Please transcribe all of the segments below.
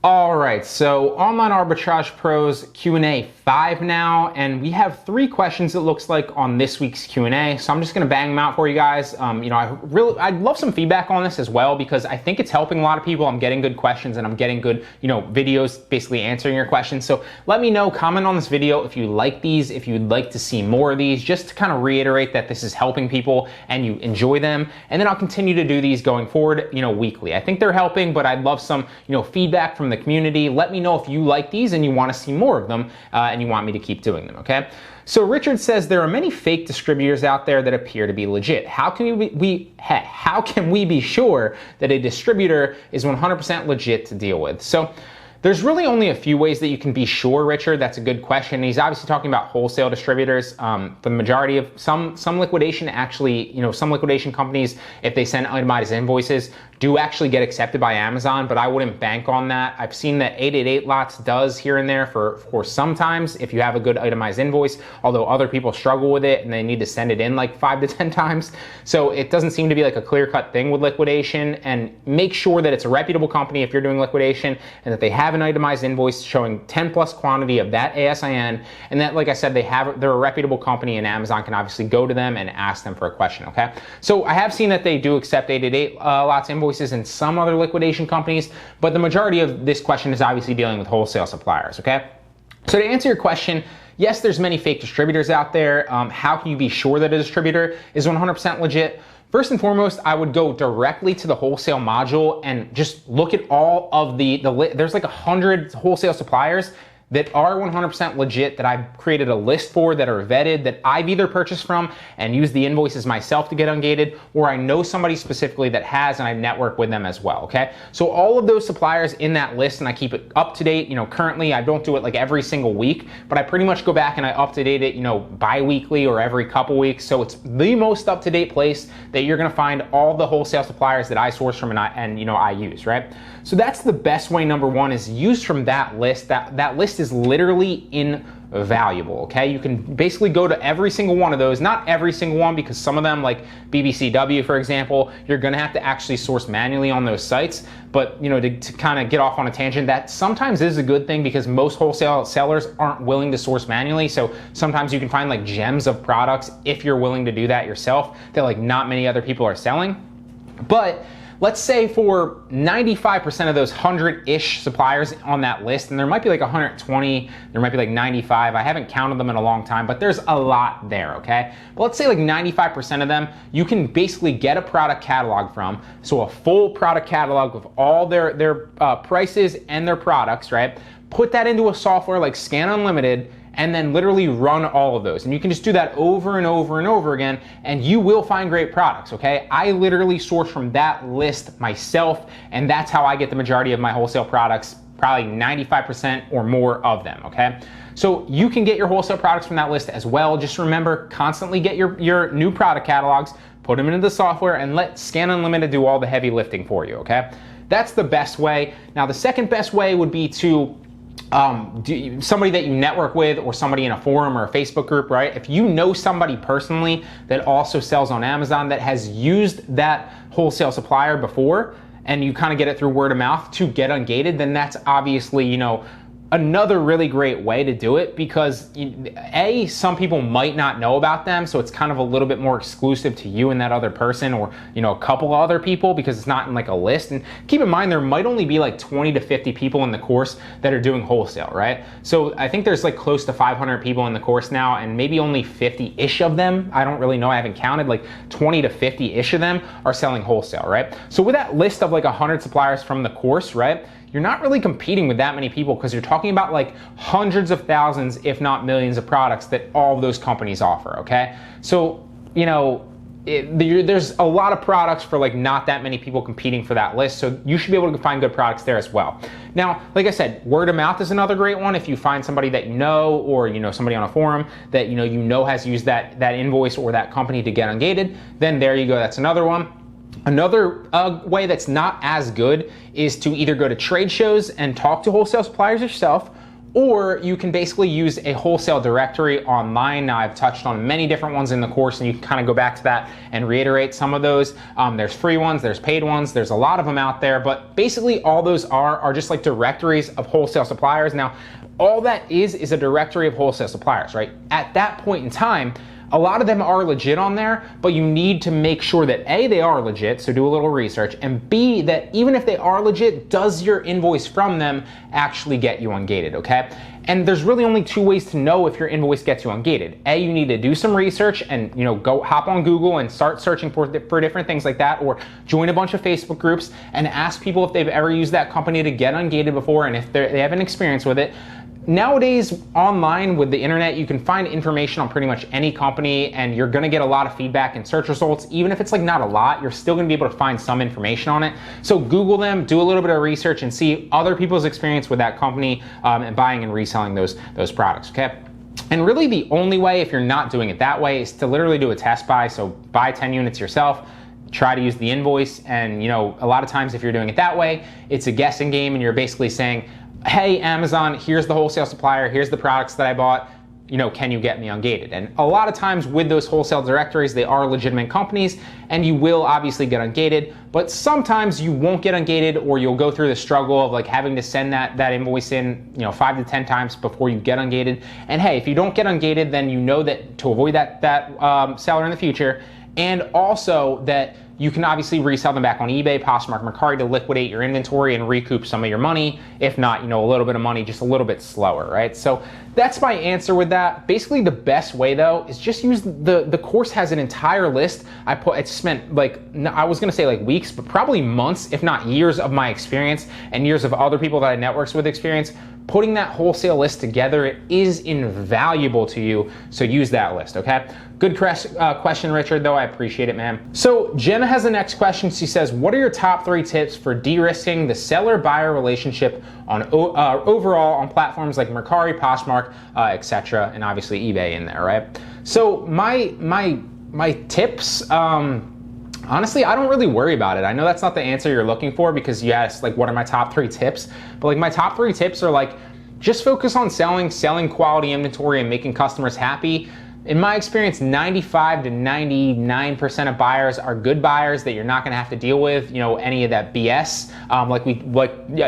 All right, so Online Arbitrage Pros Q&A 5 now, and we have 3 questions it looks like on this week's Q&A. So I'm just gonna bang them out for you guys. I'd love some feedback on this as well because I think it's helping a lot of people. I'm getting good questions and I'm getting good, videos basically answering your questions. So let me know, comment on this video if you like these, if you'd like to see more of these, just to kind of reiterate that this is helping people and you enjoy them. And then I'll continue to do these going forward, weekly. I think they're helping, but I'd love some, feedback from the community. Let me know if you like these and you want to see more of them and you want me to keep doing them, okay? So Richard says there are many fake distributors out there that appear to be legit. How can we be sure that a distributor is 100% legit to deal with? So there's really only a few ways that you can be sure, Richard. That's a good question. He's obviously talking about wholesale distributors. For the majority of some liquidation, actually, some liquidation companies, if they send itemized invoices, do actually get accepted by Amazon, but I wouldn't bank on that. I've seen that 888 Lots does here and there for sometimes if you have a good itemized invoice, although other people struggle with it and they need to send it in like 5 to 10 times. So it doesn't seem to be like a clear-cut thing with liquidation, and make sure that it's a reputable company if you're doing liquidation and that they have an itemized invoice showing 10 plus quantity of that ASIN, and that, like I said, they're a reputable company and Amazon can obviously go to them and ask them for a question, okay? So I have seen that they do accept 888 Lots invoices and some other liquidation companies, but the majority of this question is obviously dealing with wholesale suppliers, okay? So to answer your question, yes, there's many fake distributors out there. How can you be sure that a distributor is 100% legit? First and foremost, I would go directly to the wholesale module and just look at all of there's like 100 wholesale suppliers that are 100% legit that I've created a list for, that are vetted, that I've either purchased from and used the invoices myself to get ungated, or I know somebody specifically that has and I network with them as well, okay? So all of those suppliers in that list, and I keep it up to date. Currently I don't do it like every single week, but I pretty much go back and I up-to-date it, bi-weekly or every couple weeks. So it's the most up-to-date place that you're gonna find all the wholesale suppliers that I source from and I use, right? So that's the best way, number one, is use from that list. That list is literally invaluable, okay? You can basically go to every single one of those, not every single one, because some of them, like BBCW, for example, you're gonna have to actually source manually on those sites. But, to kind of get off on a tangent, that sometimes is a good thing because most wholesale sellers aren't willing to source manually. So sometimes you can find like gems of products if you're willing to do that yourself that like not many other people are selling. But let's say for 95% of those 100-ish suppliers on that list, and there might be like 120, there might be like 95, I haven't counted them in a long time, but there's a lot there, okay? But let's say like 95% of them, you can basically get a product catalog from, so a full product catalog with all their prices and their products, right? Put that into a software like Scan Unlimited, and then literally run all of those. And you can just do that over and over and over again, and you will find great products, okay? I literally source from that list myself, and that's how I get the majority of my wholesale products, probably 95% or more of them, okay? So you can get your wholesale products from that list as well. Just remember, constantly get your new product catalogs, put them into the software, and let Scan Unlimited do all the heavy lifting for you, okay? That's the best way. Now, the second best way would be to somebody that you network with, or somebody in a forum or a Facebook group, right? If you know somebody personally that also sells on Amazon that has used that wholesale supplier before, and you kind of get it through word of mouth to get ungated, then that's obviously, another really great way to do it, because some people might not know about them, so it's kind of a little bit more exclusive to you and that other person, or a couple of other people, because it's not in like a list. And keep in mind, there might only be like 20 to 50 people in the course that are doing wholesale, right? So I think there's like close to 500 people in the course now, and maybe only 50-ish of them, I don't really know, I haven't counted, like 20 to 50-ish of them are selling wholesale, right? So with that list of like 100 suppliers from the course, right, you're not really competing with that many people, because you're talking about like hundreds of thousands, if not millions of products that all of those companies offer, okay? So, there's a lot of products for like not that many people competing for that list, so you should be able to find good products there as well. Now, like I said, word of mouth is another great one. If you find somebody that you know, or somebody on a forum that has used that invoice or that company to get ungated, then there you go, that's another one. Another way that's not as good is to either go to trade shows and talk to wholesale suppliers yourself, or you can basically use a wholesale directory online. Now, I've touched on many different ones in the course, and you can kind of go back to that and reiterate some of those. There's free ones, there's paid ones, there's a lot of them out there, but basically all those are just like directories of wholesale suppliers. Now, all that is a directory of wholesale suppliers, right? At that point in time, a lot of them are legit on there, but you need to make sure that A, they are legit, so do a little research, and B, that even if they are legit, does your invoice from them actually get you ungated, okay? And there's really only two ways to know if your invoice gets you ungated. A, you need to do some research and go hop on Google and start searching for different things like that, or join a bunch of Facebook groups and ask people if they've ever used that company to get ungated before and if they have an experience with it. Nowadays, online with the internet, you can find information on pretty much any company, and you're gonna get a lot of feedback in search results. Even if it's like not a lot, you're still gonna be able to find some information on it. So Google them, do a little bit of research, and see other people's experience with that company and buying and reselling those products, okay? And really the only way, if you're not doing it that way, is to literally do a test buy. So buy 10 units yourself, try to use the invoice, and a lot of times if you're doing it that way, it's a guessing game, and you're basically saying, hey, Amazon, here's the wholesale supplier, here's the products that I bought, can you get me ungated? And a lot of times with those wholesale directories, they are legitimate companies, and you will obviously get ungated, but sometimes you won't get ungated, or you'll go through the struggle of like having to send that invoice in 5 to 10 times before you get ungated. And hey, if you don't get ungated, then you know that to avoid that seller in the future, and also that you can obviously resell them back on eBay, Poshmark, Mercari to liquidate your inventory and recoup some of your money. If not, a little bit of money, just a little bit slower, right? So that's my answer with that. Basically, the best way though is just use the course has an entire list. It spent I was gonna say like weeks, but probably months, if not years of my experience and years of other people that I networked with experience. Putting that wholesale list together, it is invaluable to you, so use that list, okay? Good question, Richard, though. I appreciate it, man. So Jenna has the next question. She says, what are your top 3 tips for de-risking the seller-buyer relationship on overall on platforms like Mercari, Poshmark, etc., and obviously eBay in there, right? So my tips, honestly, I don't really worry about it. I know that's not the answer you're looking for, because you asked like what are my top 3 tips, but like my top 3 tips are like just focus on selling quality inventory and making customers happy. In my experience, 95 to 99% of buyers are good buyers that you're not going to have to deal with, any of that BS, like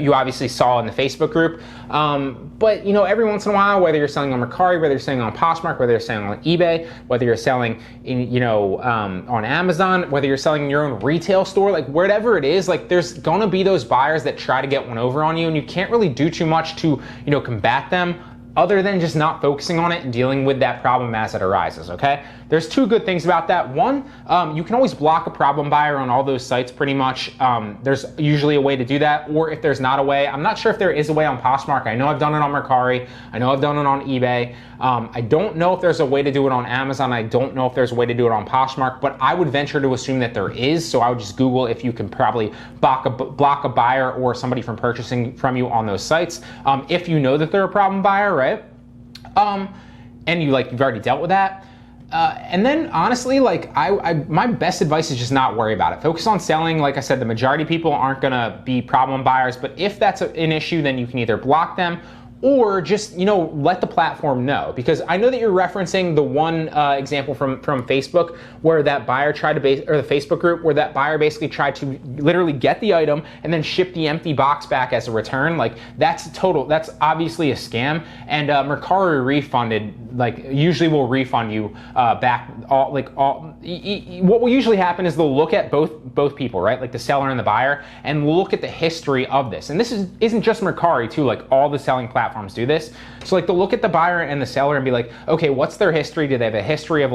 you obviously saw in the Facebook group. But every once in a while, whether you're selling on Mercari, whether you're selling on Poshmark, whether you're selling on eBay, whether you're selling on Amazon, whether you're selling in your own retail store, like whatever it is, like there's going to be those buyers that try to get one over on you, and you can't really do too much to combat them, other than just not focusing on it and dealing with that problem as it arises, okay? There's 2 good things about that. One, you can always block a problem buyer on all those sites pretty much. There's usually a way to do that, or if there's not a way, I'm not sure if there is a way on Poshmark. I know I've done it on Mercari. I know I've done it on eBay. I don't know if there's a way to do it on Amazon. I don't know if there's a way to do it on Poshmark, but I would venture to assume that there is, so I would just Google if you can probably block a buyer or somebody from purchasing from you on those sites. If you know that they're a problem buyer, right? And you've already dealt with that. And then honestly, my best advice is just not worry about it. Focus on selling. Like I said, the majority of people aren't gonna be problem buyers, but if that's an issue, then you can either block them or just let the platform know, because I know that you're referencing the one example from Facebook where that buyer tried to or the Facebook group where that buyer basically tried to literally get the item and then ship the empty box back as a return. Like that's obviously a scam, and Mercari refunded usually will refund you back all. What will usually happen is they'll look at both people, right, like the seller and the buyer, and we'll look at the history of this. And this isn't just Mercari too, like all the selling platforms do this. So they'll look at the buyer and the seller and be like, okay, what's their history? Do they have a history of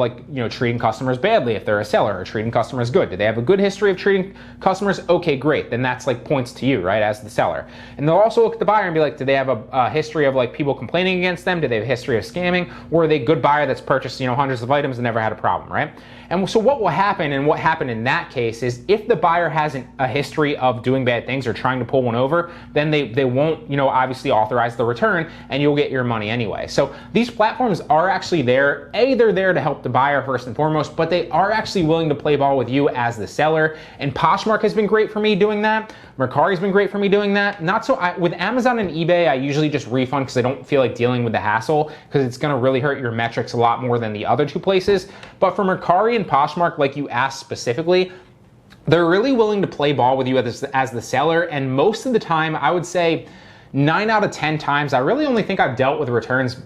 treating customers badly if they're a seller, or treating customers good? Do they have a good history of treating customers? Okay, great. Then that's points to you, right, as the seller. And they'll also look at the buyer and be like, do they have a history of people complaining against them? Do they have a history of scamming? Or are they a good buyer that's purchased hundreds of items and never had a problem, right? And so what will happen, and what happened in that case, is if the buyer has a history of doing bad things or trying to pull one over, then they won't obviously authorize the return. return and you'll get your money anyway. So these platforms are actually there. They're there to help the buyer first and foremost, but they are actually willing to play ball with you as the seller. And Poshmark has been great for me doing that. Mercari's been great for me doing that. Not so with Amazon and eBay, I usually just refund because I don't feel like dealing with the hassle, because it's going to really hurt your metrics a lot more than the other two places. But for Mercari and Poshmark, like you asked specifically, they're really willing to play ball with you as the seller. And most of the time, I would say 9 out of 10 times, I really only think I've dealt with returns,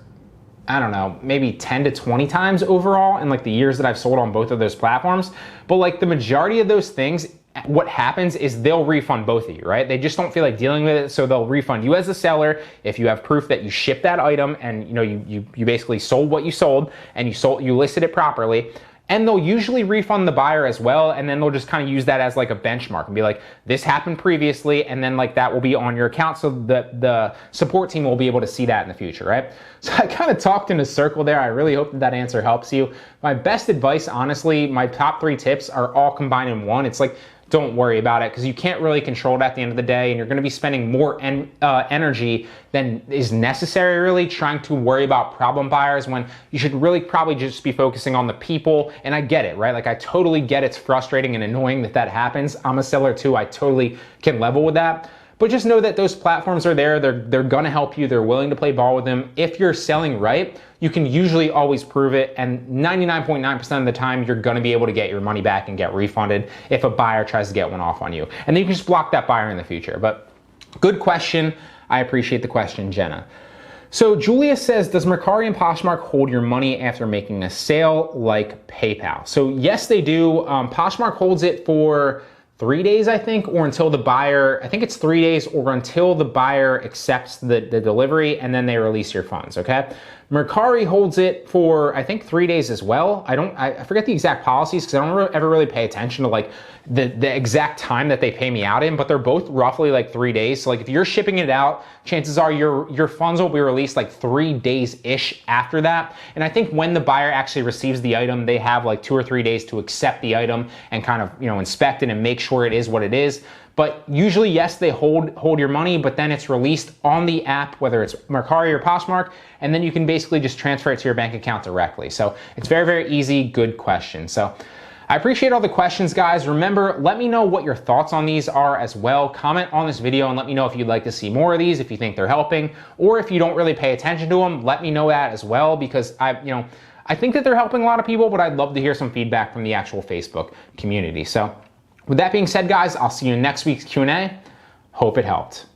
I don't know, maybe 10 to 20 times overall in like the years that I've sold on both of those platforms. But like the majority of those things, what happens is they'll refund both of you, right? They just don't feel like dealing with it, so they'll refund you as a seller if you have proof that you shipped that item and you basically sold what you sold and you listed it properly. And they'll usually refund the buyer as well, and then they'll just kind of use that as like a benchmark and be like, this happened previously, and then like that will be on your account, so the support team will be able to see that in the future, right? So I kind of talked in a circle there. I really hope that answer helps you. My best advice, honestly, my top 3 tips are all combined in one. It's like, don't worry about it, because you can't really control it at the end of the day, and you're going to be spending more energy than is necessary really trying to worry about problem buyers, when you should really probably just be focusing on the people. And I get it, right? Like I totally get it's frustrating and annoying that happens. I'm a seller too. I totally can level with that. But just know that those platforms are there. They're gonna help you. They're willing to play ball with them. If you're selling right, you can usually always prove it. And 99.9% of the time, you're gonna be able to get your money back and get refunded if a buyer tries to get one off on you. And then you can just block that buyer in the future. But good question. I appreciate the question, Jenna. So Julia says, does Mercari and Poshmark hold your money after making a sale like PayPal? So yes, they do. Poshmark holds it for 3 days, I think, or until the buyer, I think it's 3 days, or until the buyer accepts the delivery, and then they release your funds, okay? Mercari holds it for, I think, 3 days as well. I forget the exact policies because I don't ever really pay attention to like the exact time that they pay me out in, but they're both roughly like 3 days. So like if you're shipping it out, chances are your funds will be released like 3 days-ish after that. And I think when the buyer actually receives the item, they have like 2 or 3 days to accept the item and kind of, inspect it and make sure it is what it is. But usually, yes, they hold your money, but then it's released on the app, whether it's Mercari or Poshmark, and then you can basically just transfer it to your bank account directly. So it's very, very easy. Good question. So I appreciate all the questions, guys. Remember, let me know what your thoughts on these are as well. Comment on this video and let me know if you'd like to see more of these, if you think they're helping, or if you don't really pay attention to them, let me know that as well, because I think that they're helping a lot of people, but I'd love to hear some feedback from the actual Facebook community. So with that being said, guys, I'll see you in next week's Q&A. Hope it helped.